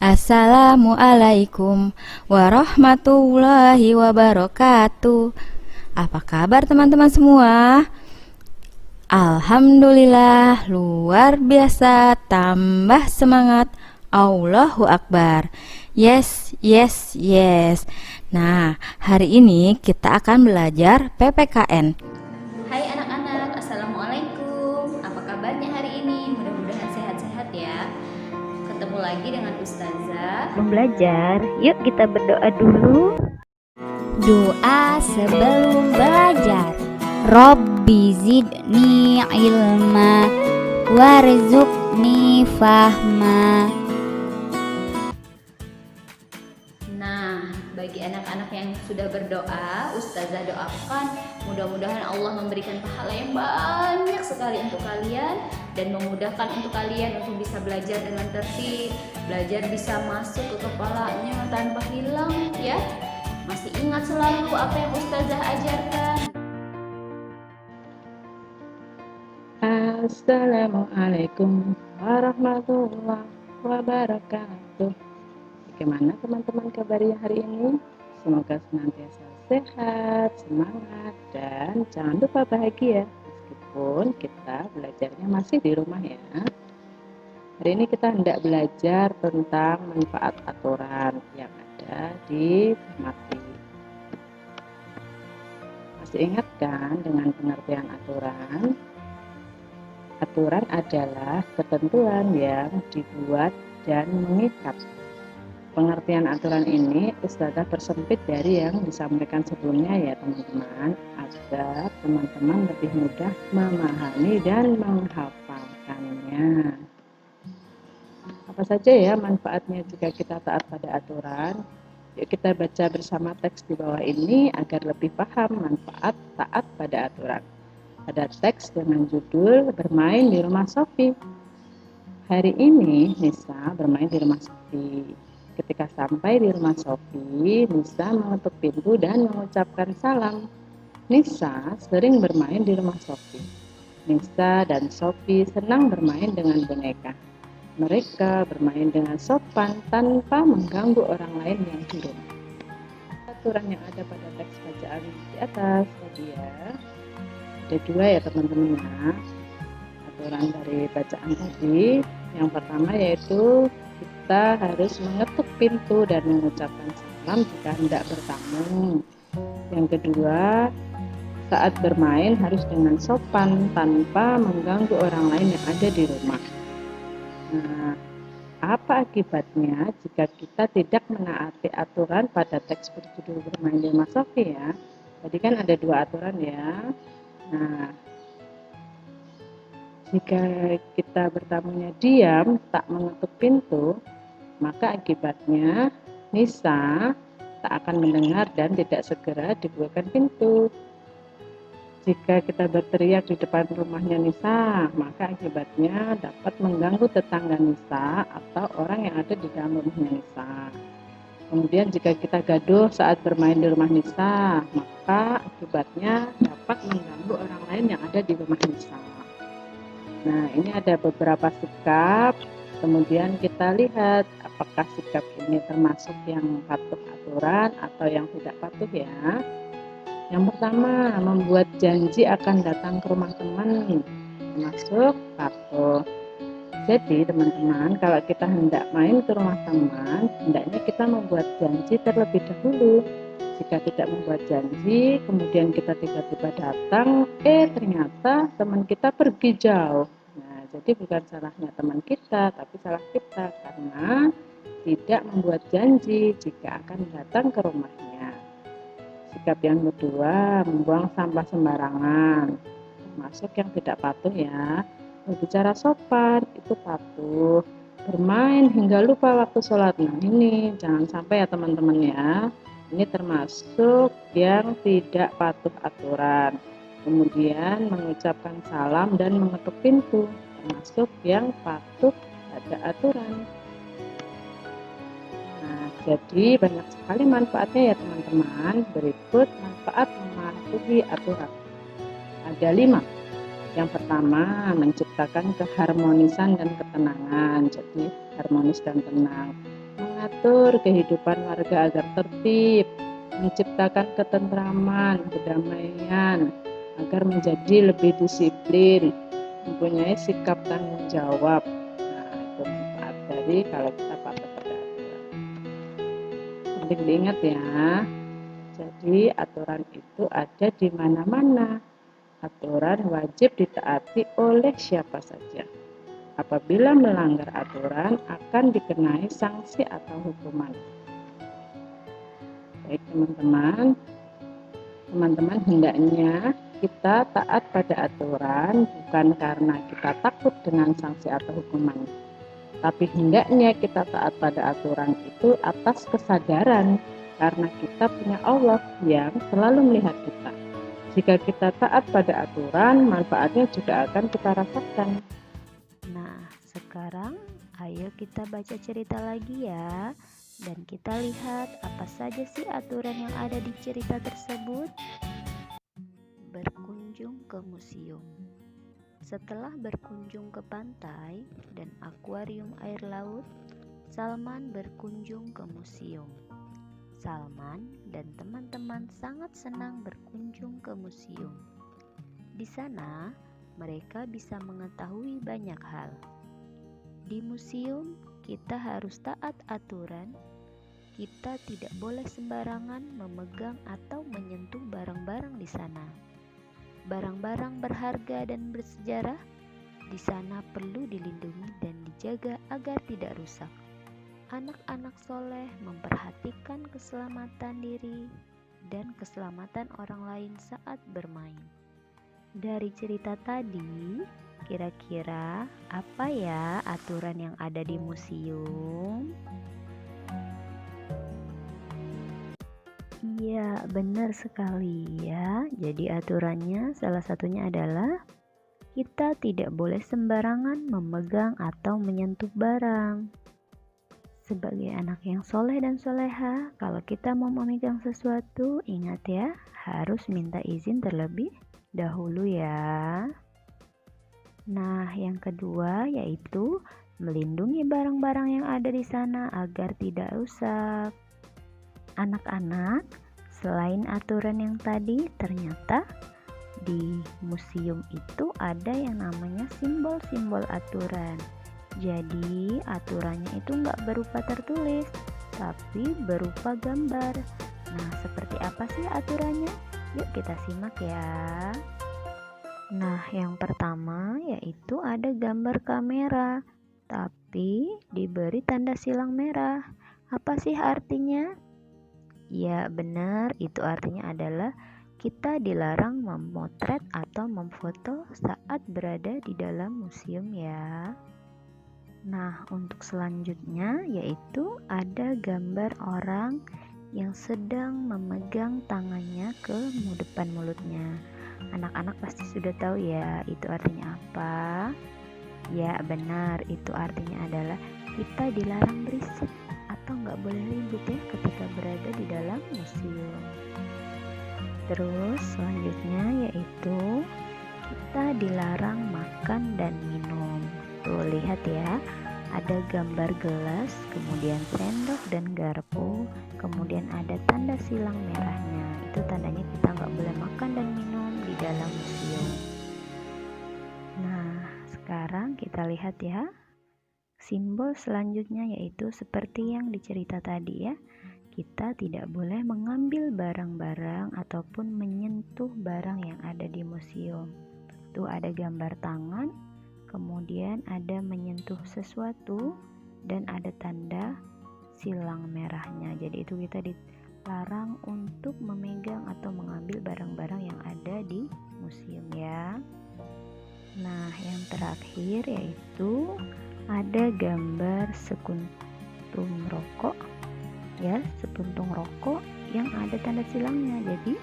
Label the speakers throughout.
Speaker 1: Assalamualaikum warahmatullahi wabarakatuh. Apa kabar teman-teman semua? Alhamdulillah, luar biasa, tambah semangat. Allahu Akbar. Yes, yes, yes. Nah, hari ini kita akan belajar PPKN.
Speaker 2: Hai anak-anak, Assalamualaikum. Apa kabarnya hari ini? Mudah-mudahan sehat-sehat ya. Ketemu lagi dengan Ustazah.
Speaker 3: Belajar, yuk kita berdoa dulu.
Speaker 4: Doa sebelum belajar. Rabbi zidni ilma warzuqni fahma.
Speaker 2: Nah, bagi anak-anak yang sudah berdoa, Ustazah doakan mudah-mudahan Allah memberikan pahala yang banyak sekali untuk kalian dan memudahkan untuk kalian untuk bisa belajar dengan tertib, belajar bisa masuk ke kepalanya tanpa hilang ya. Masih ingat selalu apa yang Ustazah ajarkan.
Speaker 5: Assalamualaikum warahmatullahi wabarakatuh. Bagaimana teman-teman kabarnya hari ini? Semoga senantiasa sehat, semangat, dan jangan lupa bahagia meskipun kita belajarnya masih di rumah ya. Hari ini kita hendak belajar tentang manfaat aturan yang ada di mati. Masih ingat kan dengan pengertian aturan? Aturan adalah ketentuan yang dibuat dan mengikat. Pengertian aturan ini Ustazah persempit dari yang disampaikan sebelumnya ya teman-teman, agar teman-teman lebih mudah memahami dan menghafalkannya. Apa saja ya manfaatnya jika kita taat pada aturan? Yuk kita baca bersama teks di bawah ini agar lebih paham manfaat taat pada aturan. Ada teks dengan judul Bermain di Rumah Sofi. Hari ini Nisa bermain di rumah Sofi. Ketika sampai di rumah Sofi, Nisa mengetuk pintu dan mengucapkan salam. Nisa sering bermain di rumah Sofi. Nisa dan Sofi senang bermain dengan boneka. Mereka bermain dengan sopan tanpa mengganggu orang lain yang di rumah. Aturan yang ada pada teks bacaan di atas tadi ya. Ada dua ya teman-teman ya. Aturan dari bacaan tadi. Yang pertama yaitu kita harus mengetuk pintu dan mengucapkan salam jika hendak bertamu. Yang kedua, saat bermain harus dengan sopan tanpa mengganggu orang lain yang ada di rumah. Nah, apa akibatnya jika kita tidak menaati aturan pada teks berjudul Bermain di Rumah Sofi ya? Tadi kan ada dua aturan ya. Nah, jika kita bertamunya diam, tak mengetuk pintu, maka akibatnya Nisa tak akan mendengar dan tidak segera dibukakan pintu. Jika kita berteriak di depan rumahnya Nisa, maka akibatnya dapat mengganggu tetangga Nisa atau orang yang ada di dalam rumahnya Nisa. Kemudian jika kita gaduh saat bermain di rumah Nisa, maka akibatnya dapat mengganggu orang lain yang ada di rumah Nisa. Nah, ini ada beberapa sikap, kemudian kita lihat apakah sikap ini termasuk yang patuh aturan atau yang tidak patuh ya. Yang pertama, membuat janji akan datang ke rumah teman, termasuk patuh. Jadi teman-teman, kalau kita hendak main ke rumah teman, hendaknya kita membuat janji terlebih dahulu. Jika tidak membuat janji, kemudian kita tiba-tiba datang, ternyata teman kita pergi jauh. Nah, jadi bukan salahnya teman kita, tapi salah kita karena tidak membuat janji jika akan datang ke rumahnya. Sikap yang kedua, membuang sampah sembarangan, termasuk yang tidak patuh ya. Berbicara sopan, itu patuh. Bermain hingga lupa waktu sholat, nah ini jangan sampai ya teman-teman ya. Ini termasuk yang tidak patuh aturan. Kemudian mengucapkan salam dan mengetuk pintu, termasuk yang patuh pada aturan. Nah, jadi banyak sekali manfaatnya ya teman-teman. Berikut manfaat mematuhi aturan. Ada 5. Yang pertama, menciptakan keharmonisan dan ketenangan. Jadi harmonis dan tenang. mengatur kehidupan warga agar tertib, menciptakan ketentraman, kedamaian, agar menjadi lebih disiplin, mempunyai sikap tanggung jawab. Nah, itu manfaat dari kalau kita patuh pada aturan. Penting diingat ya. Jadi aturan itu ada di mana-mana. Aturan wajib ditaati oleh siapa saja. Apabila melanggar aturan akan dikenai sanksi atau hukuman. Baik teman-teman, hendaknya kita taat pada aturan bukan karena kita takut dengan sanksi atau hukuman. Tapi hendaknya kita taat pada aturan itu atas kesadaran karena kita punya Allah yang selalu melihat kita. Jika kita taat pada aturan, manfaatnya juga akan kita rasakan.
Speaker 3: Nah, sekarang ayo kita baca cerita lagi ya. Dan kita lihat apa saja sih aturan yang ada di cerita tersebut. Berkunjung ke museum. Setelah berkunjung ke pantai dan akuarium air laut, Salman berkunjung ke museum. Salman dan teman-teman sangat senang berkunjung ke museum. Di sana, mereka bisa mengetahui banyak hal. Di museum, kita harus taat aturan. Kita tidak boleh sembarangan memegang atau menyentuh barang-barang di sana. Barang-barang berharga dan bersejarah di sana perlu dilindungi dan dijaga agar tidak rusak. Anak-anak soleh memperhatikan keselamatan diri dan keselamatan orang lain saat bermain. Dari cerita tadi, kira-kira apa ya aturan yang ada di museum? Iya, benar sekali ya. Jadi aturannya salah satunya adalah kita tidak boleh sembarangan memegang atau menyentuh barang. Sebagai anak yang soleh dan soleha, kalau kita mau memegang sesuatu, ingat ya, harus minta izin terlebih dahulu ya. Nah, yang kedua yaitu melindungi barang-barang yang ada di sana agar tidak rusak. Anak-anak, selain aturan yang tadi, ternyata di museum itu ada yang namanya simbol-simbol aturan. Jadi aturannya itu nggak berupa tertulis, tapi berupa gambar. Nah, seperti apa sih aturannya? Yuk kita simak ya. Nah, yang pertama yaitu ada gambar kamera, tapi diberi tanda silang merah. Apa sih artinya? Ya benar, itu artinya adalah kita dilarang memotret atau memfoto saat berada di dalam museum ya. Nah, untuk selanjutnya yaitu ada gambar orang yang sedang memegang tangannya ke depan mulutnya. Anak-anak pasti sudah tahu ya itu artinya apa. Ya benar, itu artinya adalah kita dilarang berisik atau nggak boleh ribut ya ketika berada di dalam museum. Terus selanjutnya yaitu kita dilarang makan dan minum. Tuh lihat ya, ada gambar gelas, kemudian sendok dan garpu, kemudian ada tanda silang merahnya. Itu tandanya kita nggak boleh makan dan minum di dalam museum. Nah, sekarang kita lihat ya, simbol selanjutnya yaitu seperti yang dicerita tadi ya. Kita tidak boleh mengambil barang-barang ataupun menyentuh barang yang ada di museum. Tuh ada gambar tangan, kemudian ada menyentuh sesuatu, dan ada tanda silang merahnya. Jadi itu kita dilarang untuk memegang atau mengambil barang-barang yang ada di museum ya. Nah, yang terakhir yaitu ada gambar sekuntum rokok ya, sepuntung rokok yang ada tanda silangnya. Jadi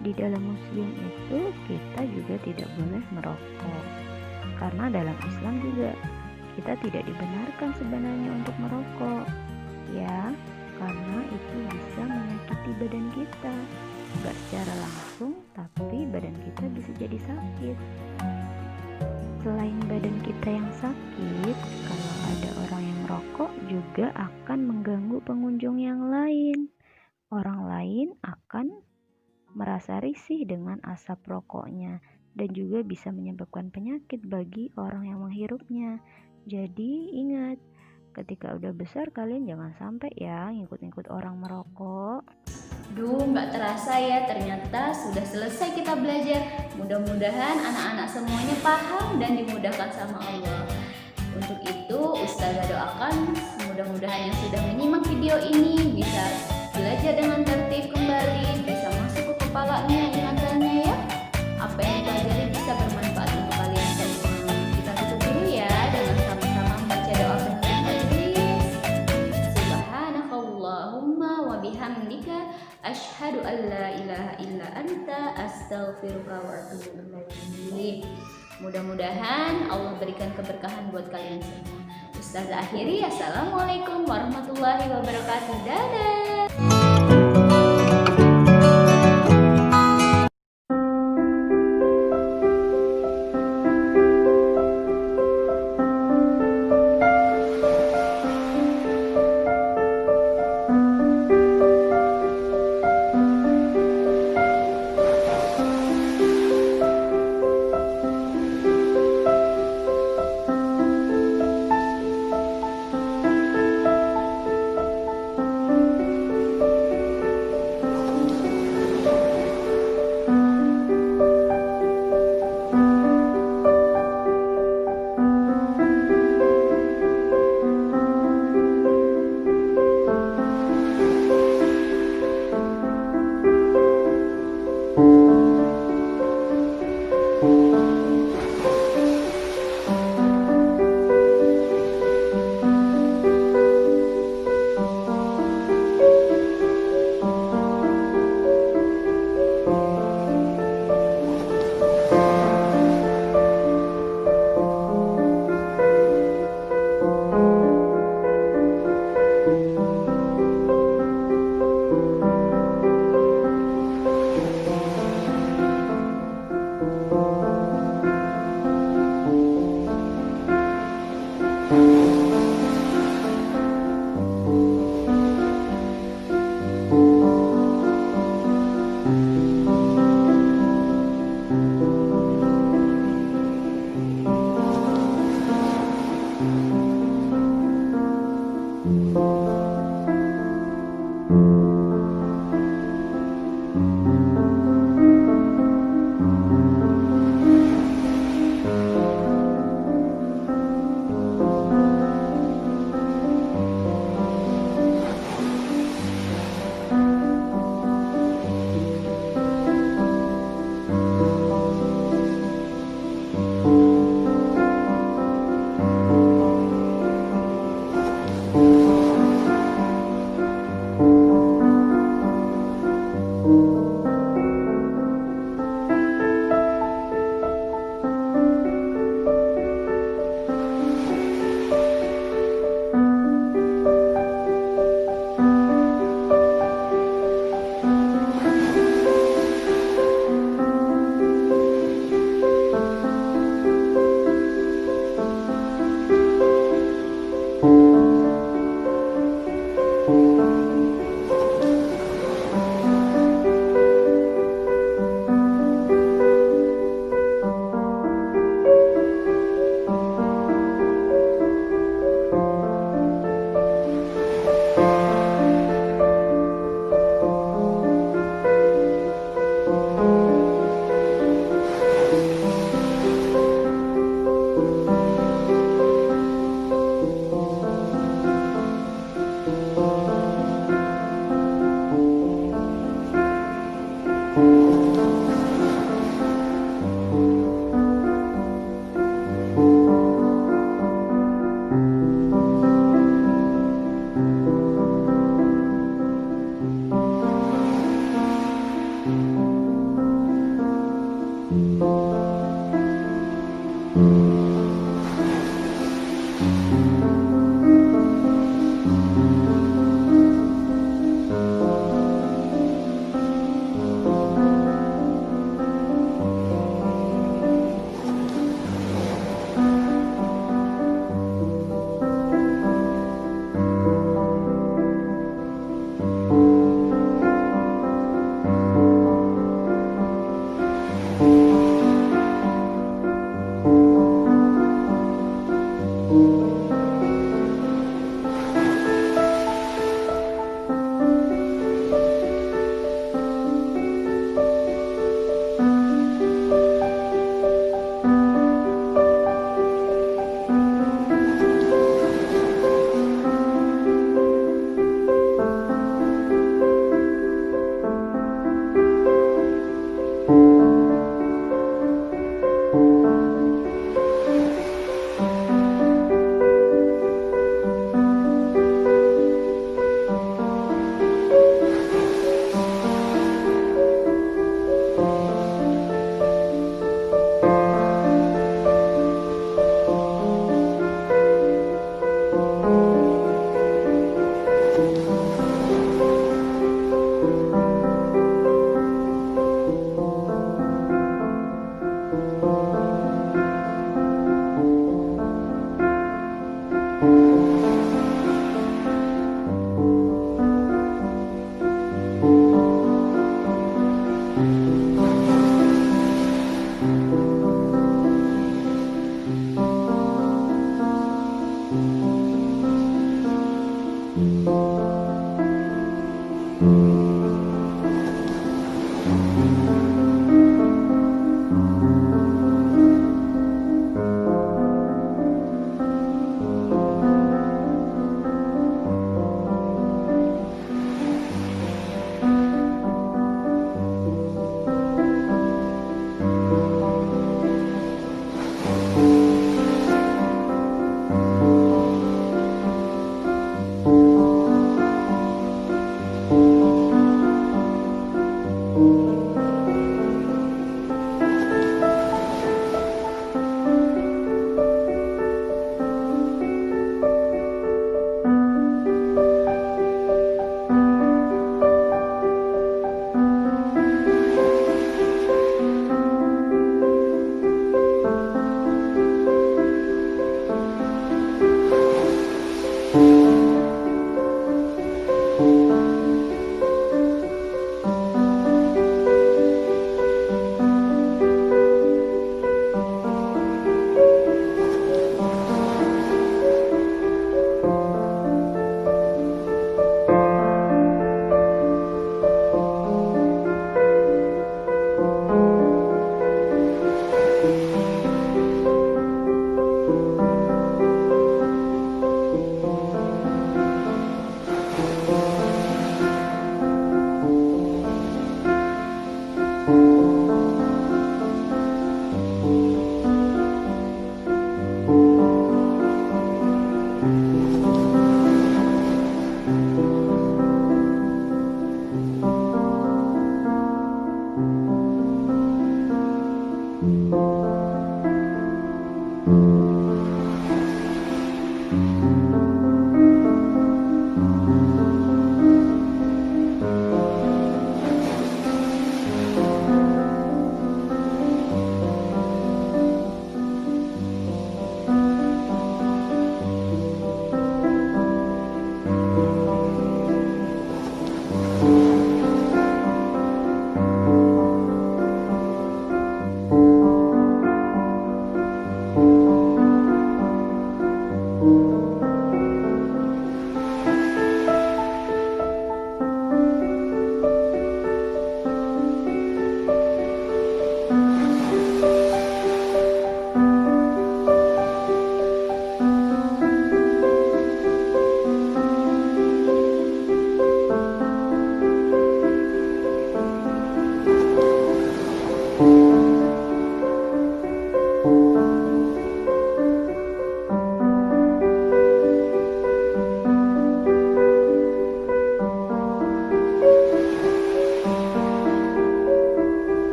Speaker 3: di dalam museum itu kita juga tidak boleh merokok, karena dalam Islam juga kita tidak dibenarkan sebenarnya untuk merokok ya, karena itu bisa menyakiti badan kita, nggak secara langsung tapi badan kita bisa jadi sakit. Selain badan kita yang sakit, kalau ada orang yang merokok juga akan mengganggu pengunjung yang lain. Orang lain akan merasa risih dengan asap rokoknya dan juga bisa menyebabkan penyakit bagi orang yang menghirupnya. Jadi ingat, ketika udah besar kalian jangan sampai ya ngikut-ngikut orang merokok.
Speaker 2: Duh, nggak terasa ya, ternyata sudah selesai kita belajar. Mudah-mudahan anak-anak semuanya paham dan dimudahkan sama Allah. Untuk itu, Ustazah doakan mudah-mudahan yang sudah menyimak video ini bisa belajar dengan tertib kembali, bisa masuk ke kepalanya ingatannya ya. Apa yang dipelajari bisa bermanfaat untuk kalian semua. Kita tutup dulu ya dengan sama-sama membaca doa penutup majelis. Subhanakallahumma wa bihamdika asyhadu an la ilaha illa anta astaghfiruka wa atubu ilaik. Mudah-mudahan Allah berikan keberkahan buat kalian semua. Ustazah akhiri, assalamualaikum warahmatullahi wabarakatuh. Dadah.